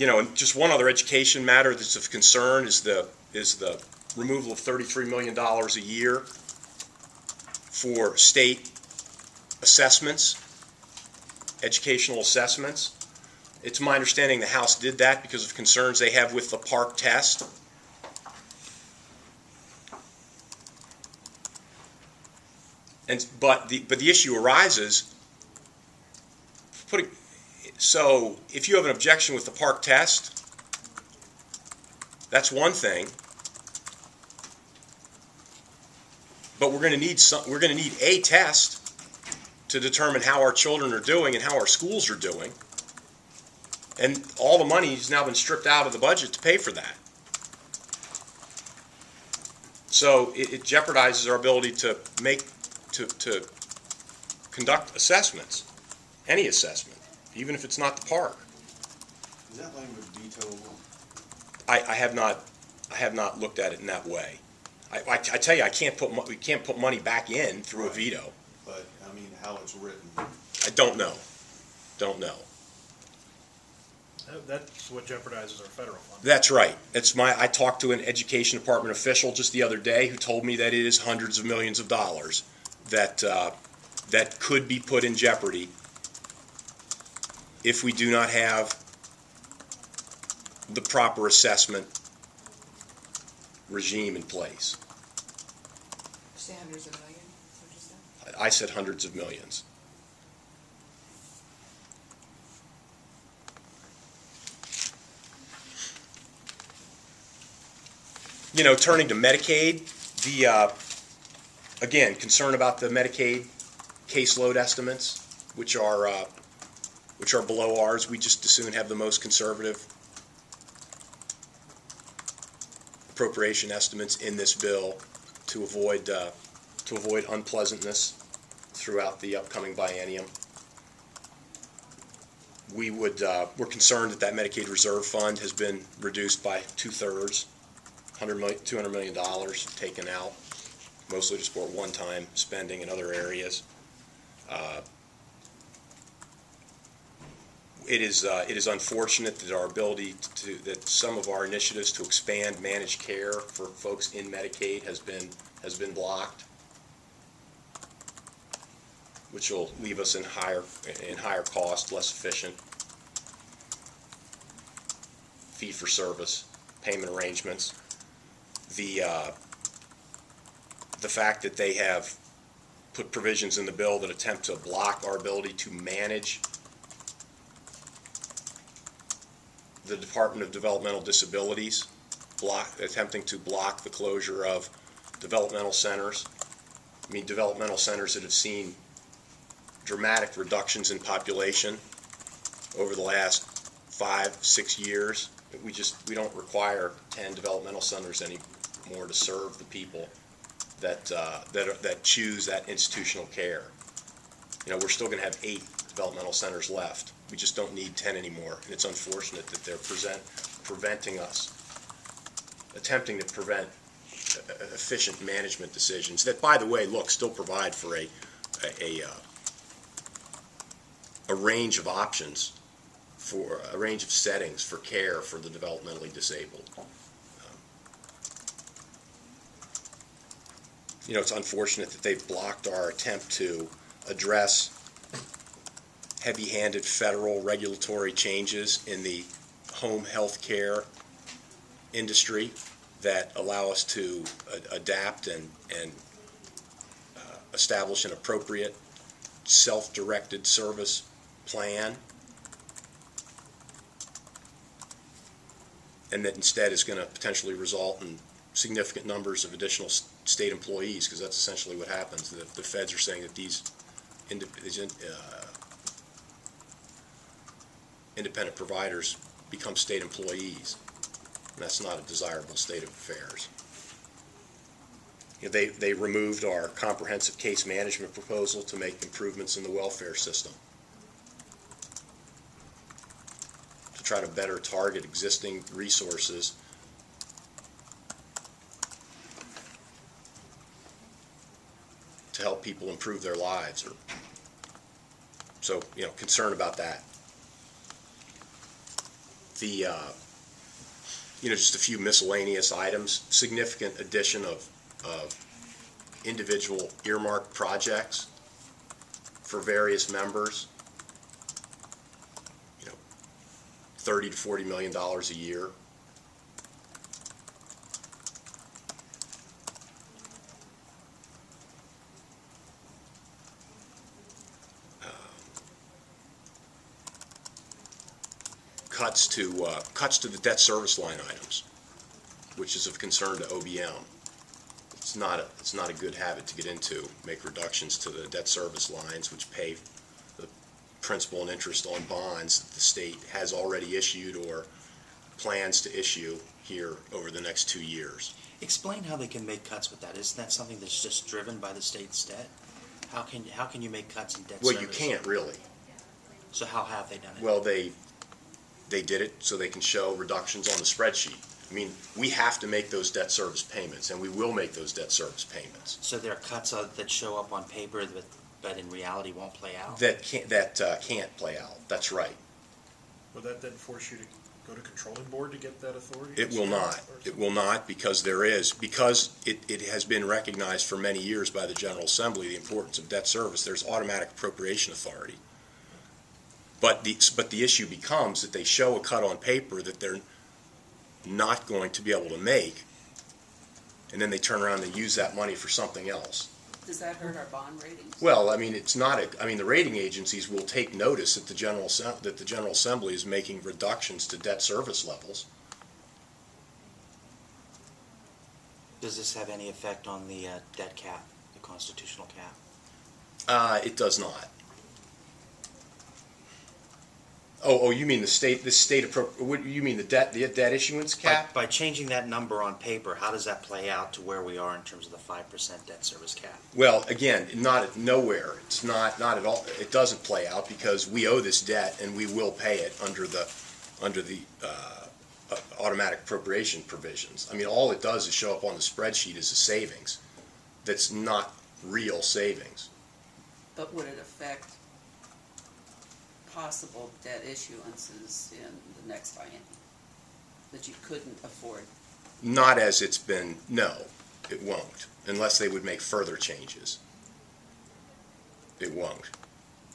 And just one other education matter that's of concern is the removal of $33 million a year for state assessments, educational assessments. It's my understanding the House did that because of concerns they have with the park test. But the issue arises, so if you have an objection with the park test, that's one thing. But we're going to need a test to determine how our children are doing and how our schools are doing. And all the money has now been stripped out of the budget to pay for that. So it jeopardizes our ability to conduct assessments, any assessment, even if it's not the park. Is that language vetoable? I have not looked at it in that way. I tell you, we can't put money back in through a veto. But I mean, how it's written. I don't know. Don't know. That's what jeopardizes our federal funds. That's right. I talked to an education department official just the other day who told me that it is hundreds of millions of dollars that could be put in jeopardy if we do not have the proper assessment regime in place. Say hundreds of millions, is what you said? I said hundreds of millions. Turning to Medicaid, again, concern about the Medicaid caseload estimates, which are below ours. We just as soon have the most conservative appropriation estimates in this bill to avoid unpleasantness throughout the upcoming biennium. We're concerned that Medicaid reserve fund has been reduced by 2/3. $200 million taken out, mostly to support one-time spending in other areas. It is unfortunate that our ability that some of our initiatives to expand managed care for folks in Medicaid has been blocked, which will leave us in higher cost, less efficient fee-for-service payment arrangements. The fact that they have put provisions in the bill that attempt to block our ability to manage the Department of Developmental Disabilities, attempting to block the closure of developmental centers. I mean, developmental centers that have seen dramatic reductions in population over the last 5-6 years. We don't require 10 developmental centers anymore to serve the people that choose that institutional care. We're still going to have 8 developmental centers left. We just don't need 10 anymore, and it's unfortunate that they're attempting to prevent efficient management decisions that, by the way, still provide for a range of options, for a range of settings for care for the developmentally disabled. It's unfortunate that they've blocked our attempt to address heavy-handed federal regulatory changes in the home health care industry that allow us to adapt and establish an appropriate self-directed service plan, and that instead is going to potentially result in significant numbers of additional state employees, because that's essentially what happens. The feds are saying that these independent providers become state employees, and that's not a desirable state of affairs. They removed our comprehensive case management proposal to make improvements in the welfare system, to try to better target existing resources to help people improve their lives. So, concern about that. just a few miscellaneous items, significant addition of individual earmarked projects for various members, $30 to $40 million a year. Cuts to the debt service line items, which is of concern to OBM. It's not a good habit to get into, make reductions to the debt service lines, which pay the principal and interest on bonds that the state has already issued or plans to issue here over the next 2 years. Explain how they can make cuts with that. Isn't that something that's just driven by the state's debt? How can you make cuts in debt service? Well, you can't really. So how have they done it? Well, they did it so they can show reductions on the spreadsheet. I mean, we have to make those debt service payments, and we will make those debt service payments. So there are cuts that show up on paper but in reality won't play out? That can't play out. That's right. Would that then force you to go to controlling board to get that authority? It will not. It will not, because it has been recognized for many years by the General Assembly, the importance of debt service. There's automatic appropriation authority. But the issue becomes that they show a cut on paper that they're not going to be able to make, and then they turn around and use that money for something else. Does that hurt our bond ratings? Well, I mean, the rating agencies will take notice that the General Assembly is making reductions to debt service levels. Does this have any effect on the debt cap, the constitutional cap? It does not. Oh, you mean you mean the debt issuance cap? By changing that number on paper, how does that play out to where we are in terms of the 5% debt service cap? Well, again, nowhere. It's not at all. It doesn't play out because we owe this debt and we will pay it under the automatic appropriation provisions. I mean, all it does is show up on the spreadsheet as a savings. That's not real savings. But would it affect possible debt issuances in the next biennium that you couldn't afford? Not as it's been. No, it won't, unless they would make further changes. It won't.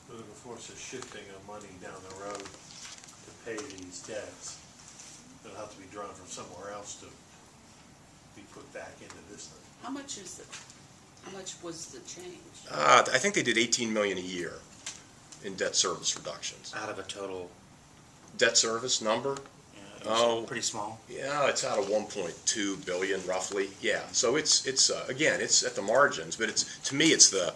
But it'll force a shifting of money down the road to pay these debts. It'll have to be drawn from somewhere else to be put back into this thing. How much was the change? I think they did $18 million a year in debt service reductions. Out of a total, Debt service number? pretty small? Yeah, it's out of 1.2 billion roughly. Yeah, so it's again, it's at the margins, but to me it's the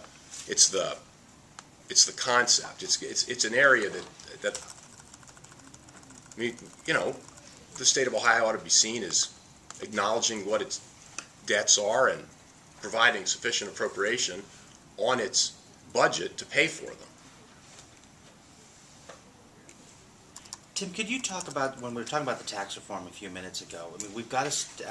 concept. It's an area that I mean, the state of Ohio ought to be seen as acknowledging what its debts are and providing sufficient appropriation on its budget to pay for them. Tim, could you talk about, when we were talking about the tax reform a few minutes ago, I mean, we've got to